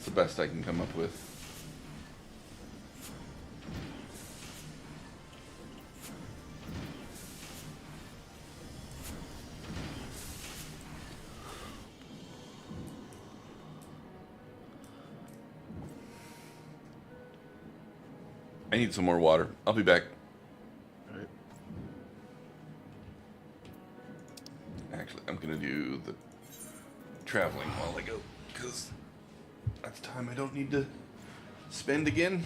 It's the best I can come up with. I need some more water. I'll be back. All right. Actually, I'm going to do the traveling while I go, because that's time I don't need to spend again.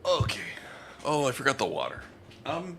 Okay. Oh, I forgot the water. Wow.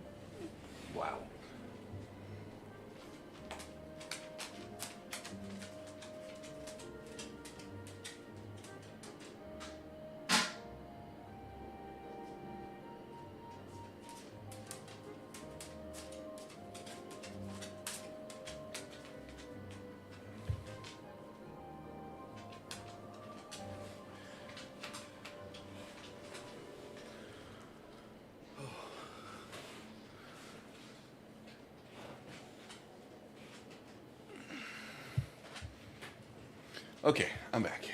Okay, I'm back.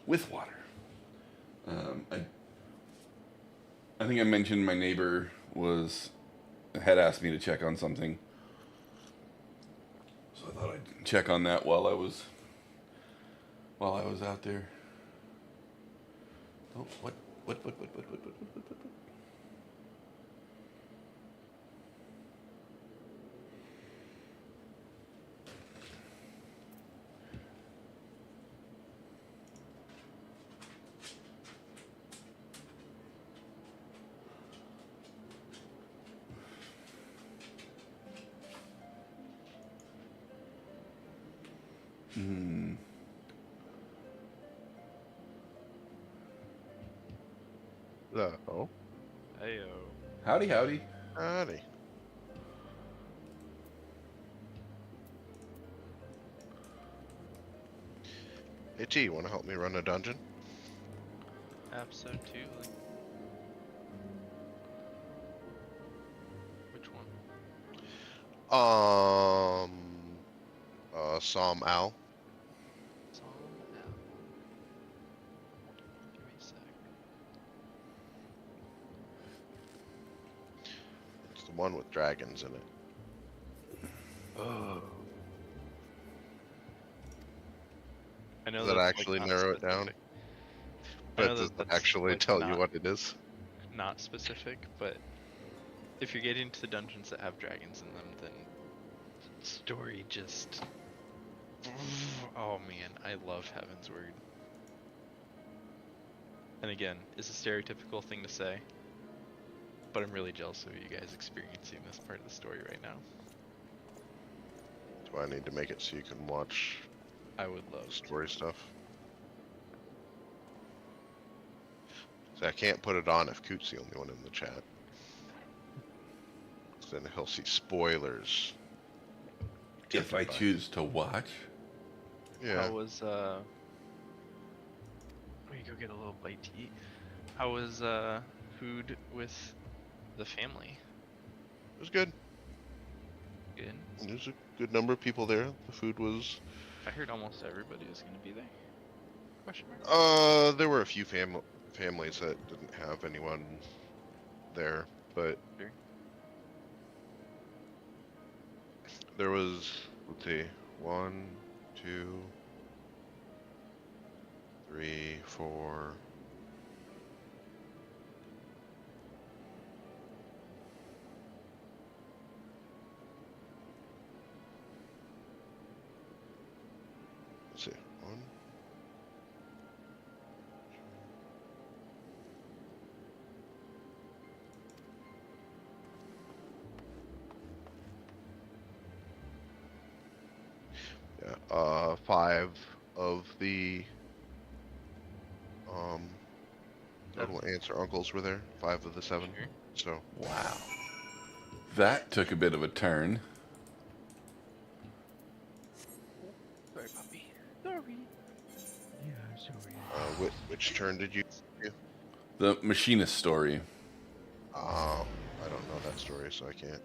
With water. I think I mentioned my neighbor had asked me to check on something. So I thought I'd check on that while I was out there. Oh, what? Oh, Heyo. Howdy, howdy. howdy. Hey T, you want to help me run a dungeon? Absolutely. Which one? Psalm Owl. Psalm L. Give me a sec. It's the one with dragons in it. Oh. I know Does that that's actually like narrow it down? specific. I But know does that it that's actually like tell you not what it is? not specific, but if you're getting to the dungeons that have dragons in them, then story just. Oh man, I love Heaven's Word. And again, it's a stereotypical thing to say, but I'm really jealous of you guys experiencing this part of the story right now. Do I need to make it so you can watch I would love story stuff? See, I can't put it on if Coot's the only one in the chat. Then he'll see spoilers. If I By- choose to watch. Yeah. How was we go get a little bite to eat. How was food with the family? It was good. Good. There's a good number of people there. The food was. I heard almost everybody was gonna be there. Question mark? There were a few families that didn't have anyone there, but Sure. there was, let's see, 1, 2, 3, 4. Let's see, 1. Yeah, 5 of the total aunts or uncles were there. 5 of the 7. Sure. So Wow. That took a bit of a turn. Sorry, puppy. Sorry. Yeah, sorry. which turn did you do? The machinist story. I don't know that story, so I can't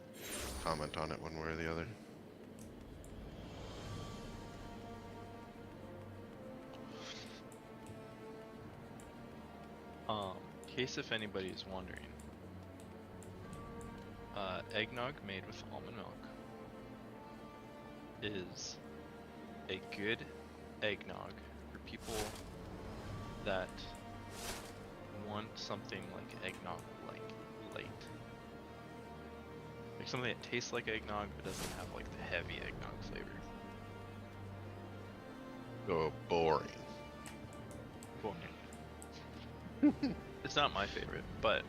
comment on it one way or the other. In case if anybody is wondering, eggnog made with almond milk is a good eggnog for people that want something like eggnog, like light. Like something that tastes like eggnog but doesn't have like the heavy eggnog flavor. So boring. It's not my favorite, but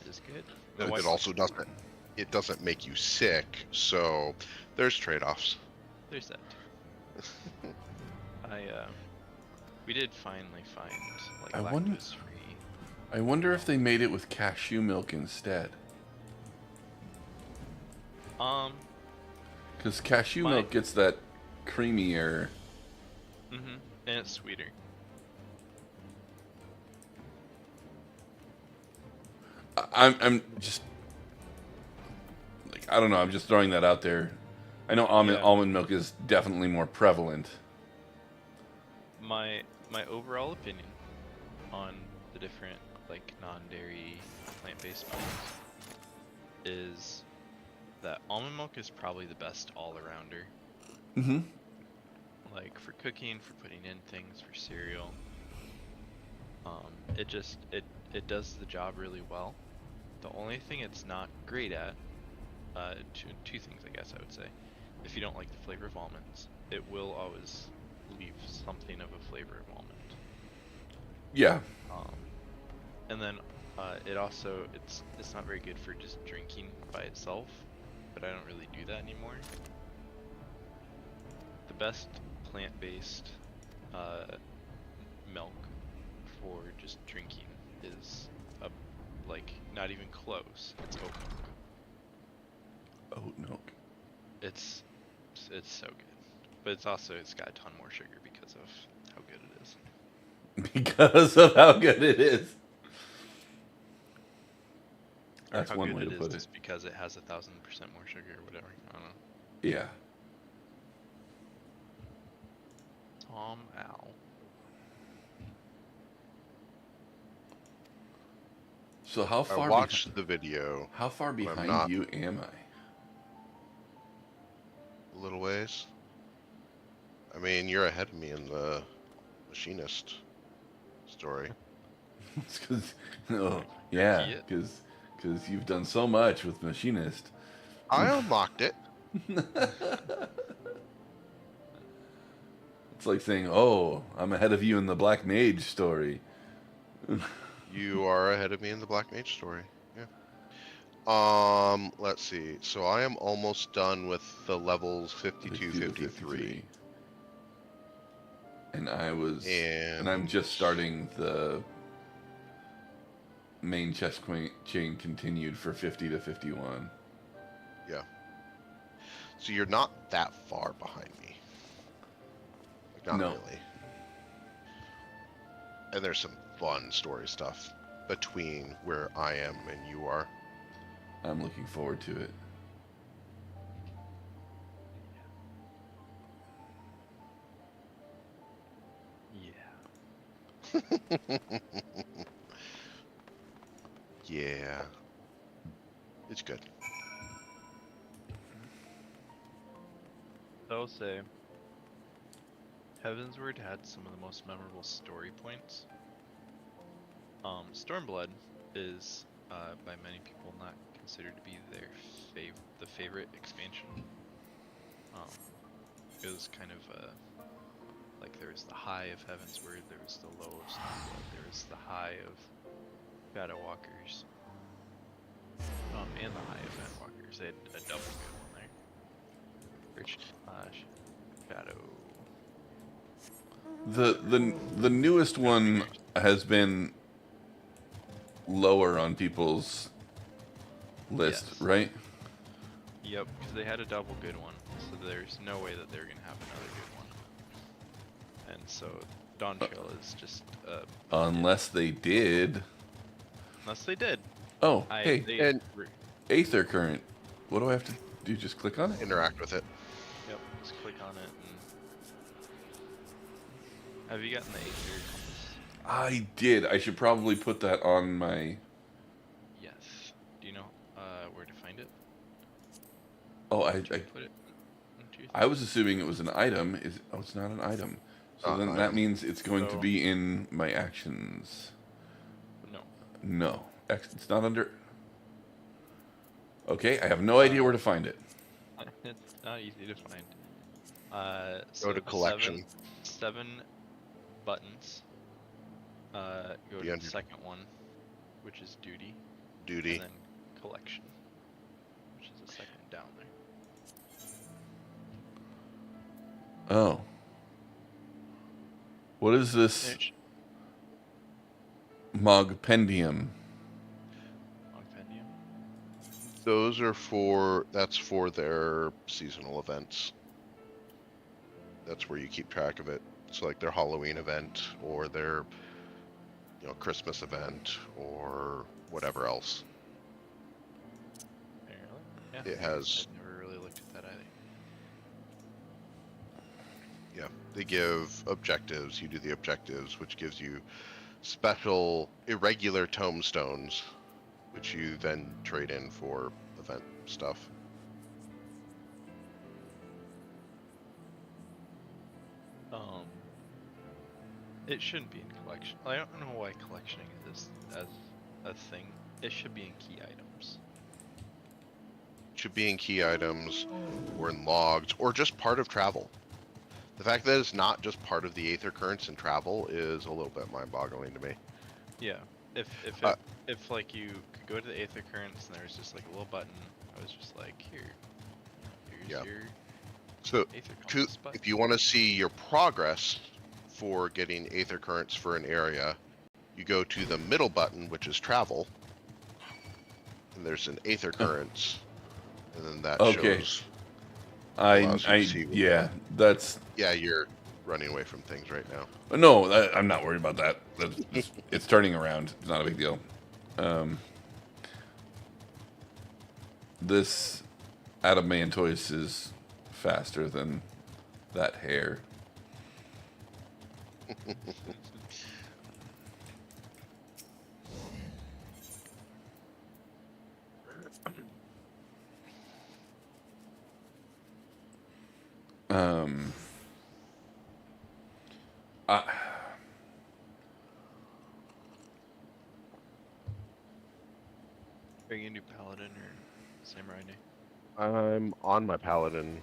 it is good. My It wife also likes doesn't. It doesn't make you sick, so there's trade-offs. There's that. We did finally find like I wonder- lactose free. I wonder if they made it with cashew milk instead. Because cashew My- milk gets that creamier. And it's sweeter. I'm just like, I don't know. I'm just throwing that out there. I know almond milk is definitely more prevalent. My overall opinion on the different like non-dairy plant-based milks is that almond milk is probably the best all-arounder. Mm-hmm. Like for cooking, for putting in things, for cereal. It does the job really well. The only thing it's not great at, two things I guess I would say. If you don't like the flavor of almonds, it will always leave something of a flavor of almond. Yeah. And then it also it's not very good for just drinking by itself, but I don't really do that anymore. The best plant-based milk for just drinking is like not even close. It's oat milk. Oat milk. It's so good, but it's got a ton more sugar because of how good it is. Because of how good it is. Or That's how one good way to it is put it. just because it has 1,000% more sugar or whatever. I don't know. Yeah. Tom Al. So how I far? watched the video How far but I'm behind not. you am I? a little ways. I mean, you're ahead of me in the machinist story. It's 'cause- oh, yeah, Yeah. because Because you've done so much with Machinist. I unlocked it. It's like saying, "Oh, I'm ahead of you in the Black Mage story." You are ahead of me in the Black Mage story. Yeah. Let's see. So I am almost done with the levels 52, 53. And and I'm And just starting the main chess chain continued for 50 to 51. yeah. So you're not that far behind me. Like, not No. really. And there's some fun story stuff between where I am and you are. I'm looking forward to it. Yeah. Yeah. It's good. I will say, Heavensward had some of the most memorable story points. Stormblood is, by many people, not considered to be their the favorite expansion. It was kind of like there was the high of Heavensward, there was the low of Stormblood, there was the high of Shadow Walkers, and the high of Endwalkers. They had a double good one there. Shadow. The newest one has been lower on people's list, Yes. right? Yep, because they had a double good one, so there's no way that they're gonna have another good one. And so Dawntrail is just Unless they did. unless they did. Oh, hey, And Aether Current. What do I have to do? Just click on it? interact with it. Yep, just click on it and have you gotten the Aether compass? I did. I should probably put that on my... Yes. Do you know where to find it? Oh, Did you put it into your I was assuming it was an item. Oh, it's not an item. So Not an then that item. means it's going to So- be in my actions. No. No. It's not under... Okay, I have no idea where to find it. It's not easy to find. Go So to collection. Seven buttons. Go to Beyond the your- second one, which is duty, Duty. and then collection, which is the second down there. Oh. What is this Finish. Mogpendium? Compendium. Those are that's for their seasonal events. That's where you keep track of it. So like their Halloween event or their Christmas event or whatever else. Apparently. Yeah. It has I've never really looked at that either. Yeah, they give objectives. You do the objectives, which gives you special irregular tomestones, which you then trade in for event stuff. It shouldn't be in collection. I don't know why collectioning is as a thing. It should be in key items. Should be in key items or in logs or just part of travel. The fact that it's not just part of the Aether Currents and travel is a little bit mind-boggling to me. Yeah. If like you could go to the Aether Currents and there's just like a little button, I was just like, here's Yeah. your So Aether Compass button. if you want to see your progress for getting Aether Currents for an area, you go to the middle button, which is travel, and there's an Aether Currents, and then that shows. allows you to see what- Yeah, you're running away from things right now. no, I'm not worried about that. It's turning around. It's not a big deal. This Adamantoise is faster than that hair. I, Are you gonna do paladin or samurai day? I'm on my paladin.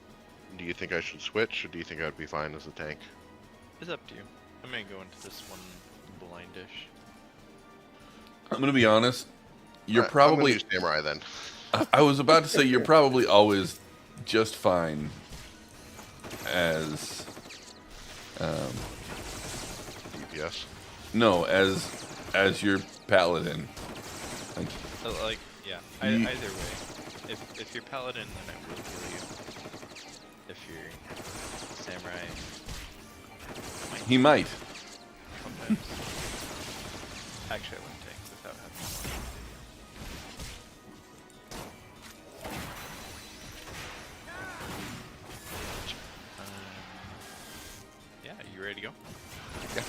Do you think I should switch, or do you think I'd be fine as a tank? It's up to you. I'm gonna go into this one blindish. I'm gonna be honest. You're I'm gonna probably. do samurai then. I was about to say you're probably always just fine as DPS. no as your paladin. Like, Like, yeah. You- Either way, if you're paladin, then I will heal you. If you're samurai, he might. sometimes. Actually, I wouldn't tank without having to watch the video. Yeah, you ready to go? Yeah.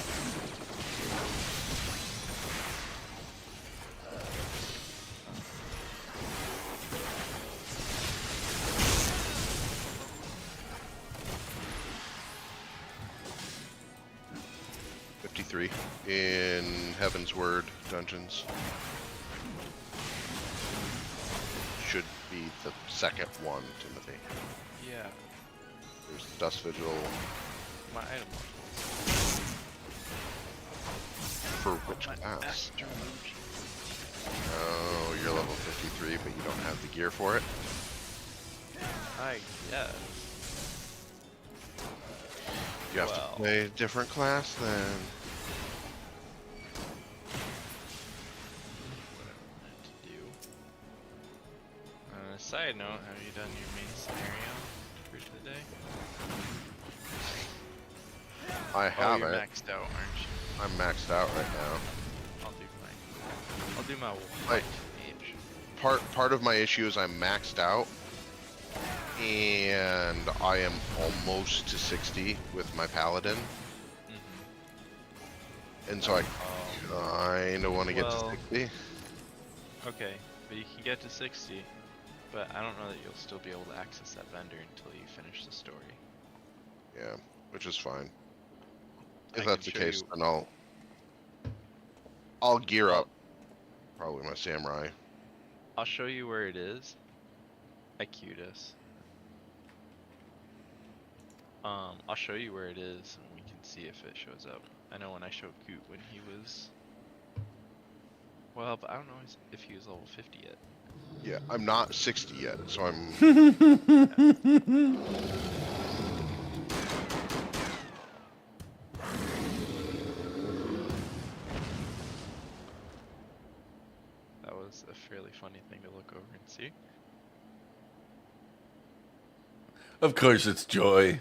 53 in Heaven's Word dungeons. Should be the second one, Timothy. Yeah, There's Dust Vigil my item module. for which class? Oh, you're level 53, but you don't have the gear for it. I guess. You have Well. to play a different class then. What I wanted to do. Side note, have you done your main scenario for today? I Oh, have you're it. maxed out, aren't you? I'm maxed out right now. I'll do mine. I'll do my Like- mage. Part of my issue is I'm maxed out, and I am almost to 60 with my paladin, Mm-hmm. and so I kind of want to get Well- to 60. Okay, but you can get to 60, but I don't know that you'll still be able to access that vendor until you finish the story. Yeah, which is fine. I If that's the can show case, you- then I'll gear Well- up. Probably my samurai. I'll show you where it is. Acutus. I'll show you where it is, and we can see if it shows up. I know when I showed Goot when he was. Well, but I don't know if he was level 50 yet. Yeah, I'm not 60 yet, so I'm. That was a fairly funny thing to look over and see. Of course, it's joy.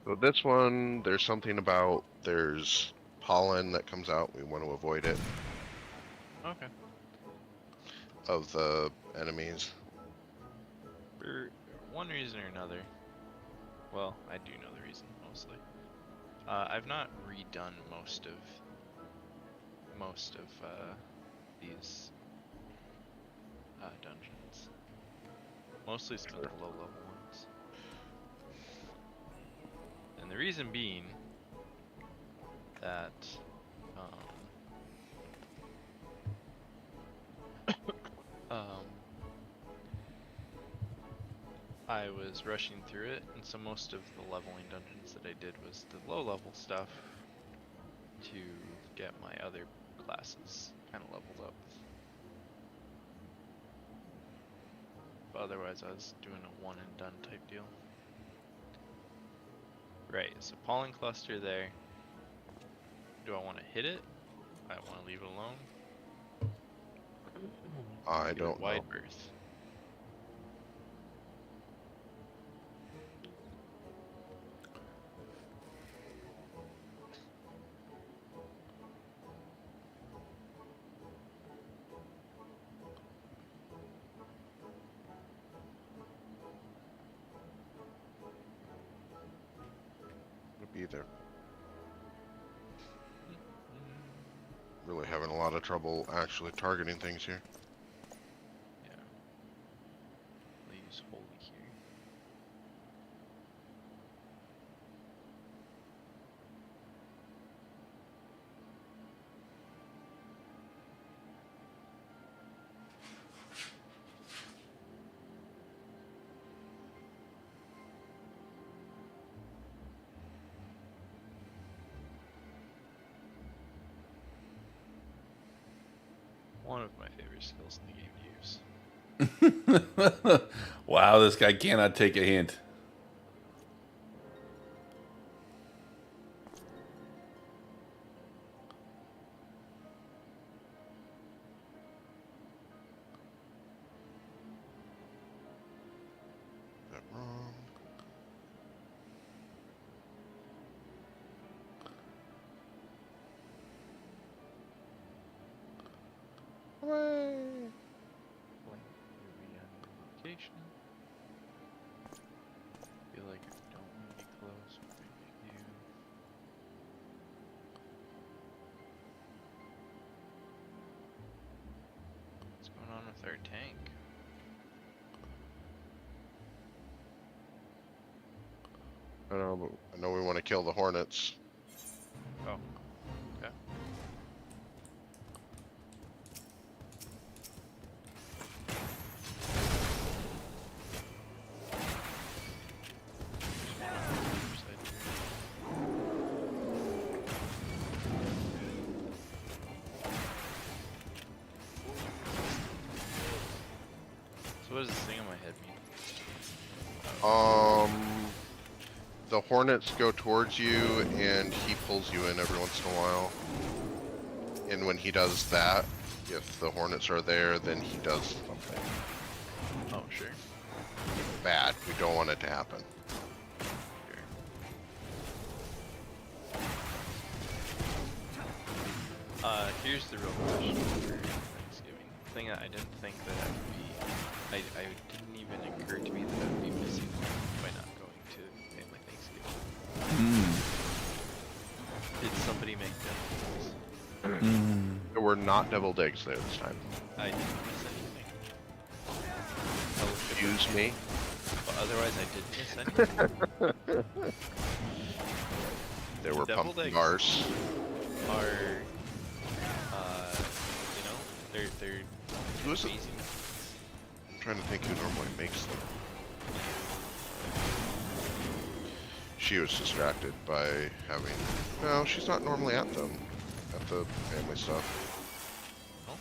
So this one, there's something about there's pollen that comes out. We want to avoid it Okay. of the enemies. For one reason or another. Well, I do know the reason mostly. I've not redone most of these dungeons. Mostly spent the low level ones. And the reason being that I was rushing through it, and so most of the leveling dungeons that I did was the low level stuff to get my other classes kind of leveled up. But otherwise I was doing a one and done type deal. Right, so pollen cluster there. Do I want to hit it? I want to leave it alone. I Do a don't know. wide berth. Be there. Really having a lot of trouble actually targeting things here. Yeah. use holy here. One of my favorite skills in the game to use. Wow, this guy cannot take a hint. That wrong. Hooray! Blank reunification. Feel like I don't want to be close, but maybe I do. What's going on with our tank? I don't know, but I know we want to kill the hornets. Oh, okay. So what does this thing on my head mean? The hornets go towards you, and he pulls you in every once in a while. And when he does that, if the hornets are there, then he does something Oh, sure. bad. We don't want it to happen. Here's the real question for Thanksgiving. The thing that I didn't think that I would be, I didn't even occur to me that I would be missing by not going to family Thanksgiving. Did somebody make devil There were not deviled eggs there this time. I didn't miss anything. Excuse me. But otherwise, I didn't miss anything. There were Deviled pumpkin eggs. bars. Are, you know, they're Who is it? amazing. I'm trying to think who normally makes them. She was distracted by having... No, she's not normally at them. At the family stuff. Oh,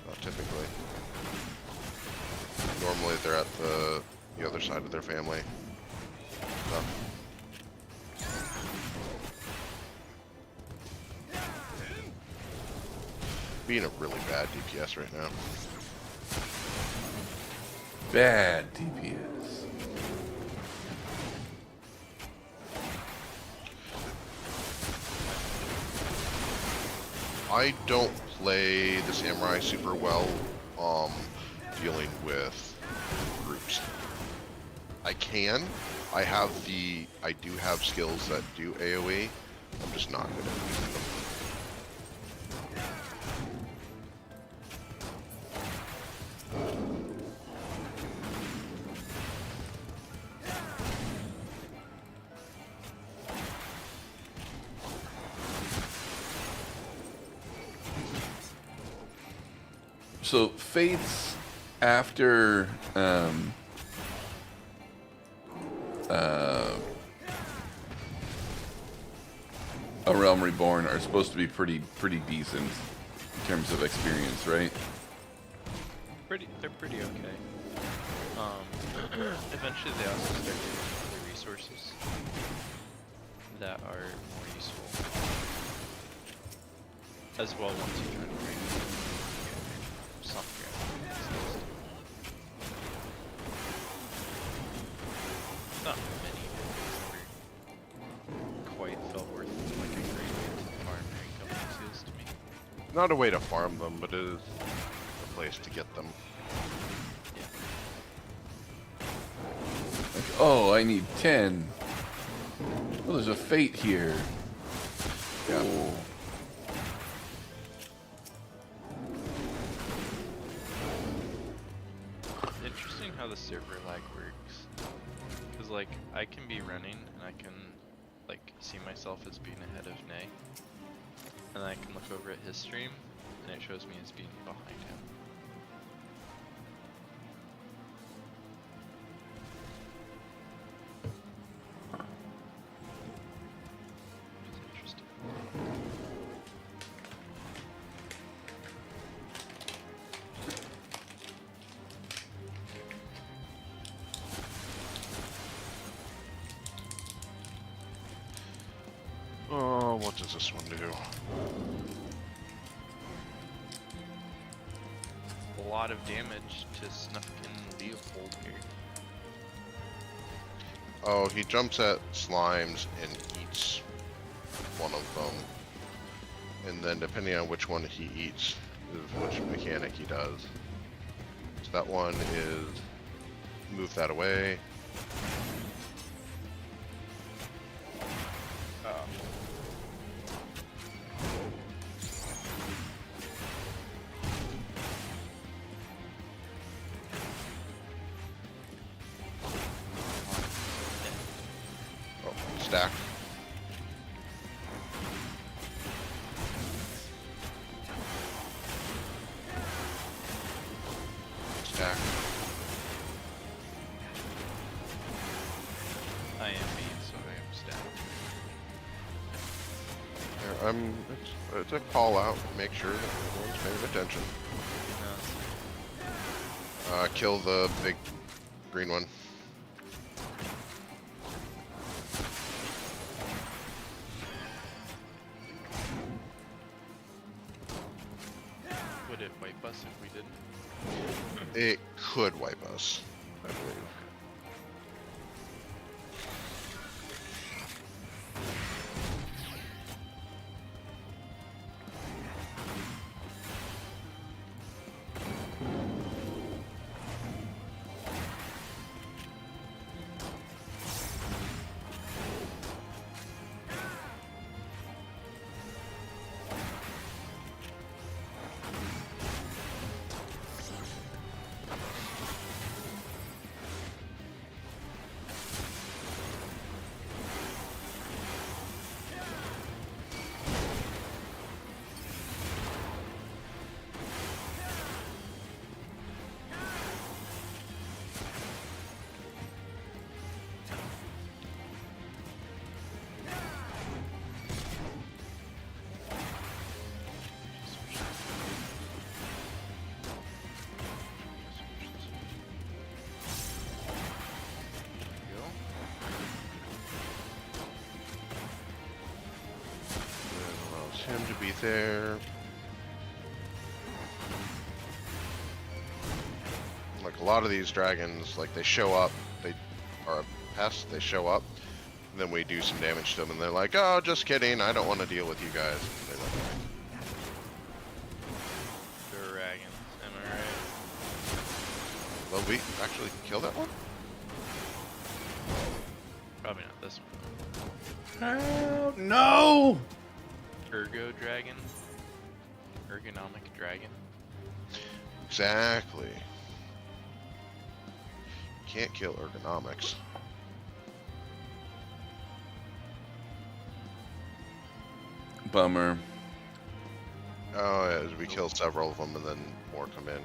Not typically. Normally they're at the other side of their family stuff. Being a really bad DPS right now. Bad DPS. I don't play the samurai super well, dealing with groups. I can. I do have skills that do AoE. I'm just not good at using them. So fates after A Realm Reborn are supposed to be pretty decent in terms of experience, right? they're pretty okay. Eventually they also start getting other resources that are more useful as well once you try to bring some skills. Not many, but never quite felt worth like a great way to farm rank up skills to me. Not a way to farm them, but it is a place to get them. Yeah. Like, oh, I need 10. Oh, there's a fate here. Yeah. Oh. Interesting. how the server lag works. Cause like I can be running and I can like see myself as being ahead of Nay, and I can look over at his stream and it shows me as being behind him. Which is interesting. Oh, what does this one do? A lot of damage to Snufkin Leopold here. Oh, he jumps at slimes and eats one of them. And then depending on which one he eats is which mechanic he does. So that one is move that away. Oh. Oh, stack. Stack. I am beat, so I am stacked. There, it's a call out. Make sure that everyone's paying attention. No. Kill the big green one. Would it wipe us if we didn't? It could wipe us, I believe. Him to be there. Like a lot of these dragons, like they show up, they are a pest, they show up, and then we do some damage to them, and they're like, oh, just kidding, I don't want to deal with you guys. They let me. Dragons, am I right? Well, we actually kill that one? Probably not this one. Oh, no! Ergo dragon? Ergonomic dragon? Exactly. Can't kill ergonomics. Bummer. Oh, yeah, we kill several of them and then more come in.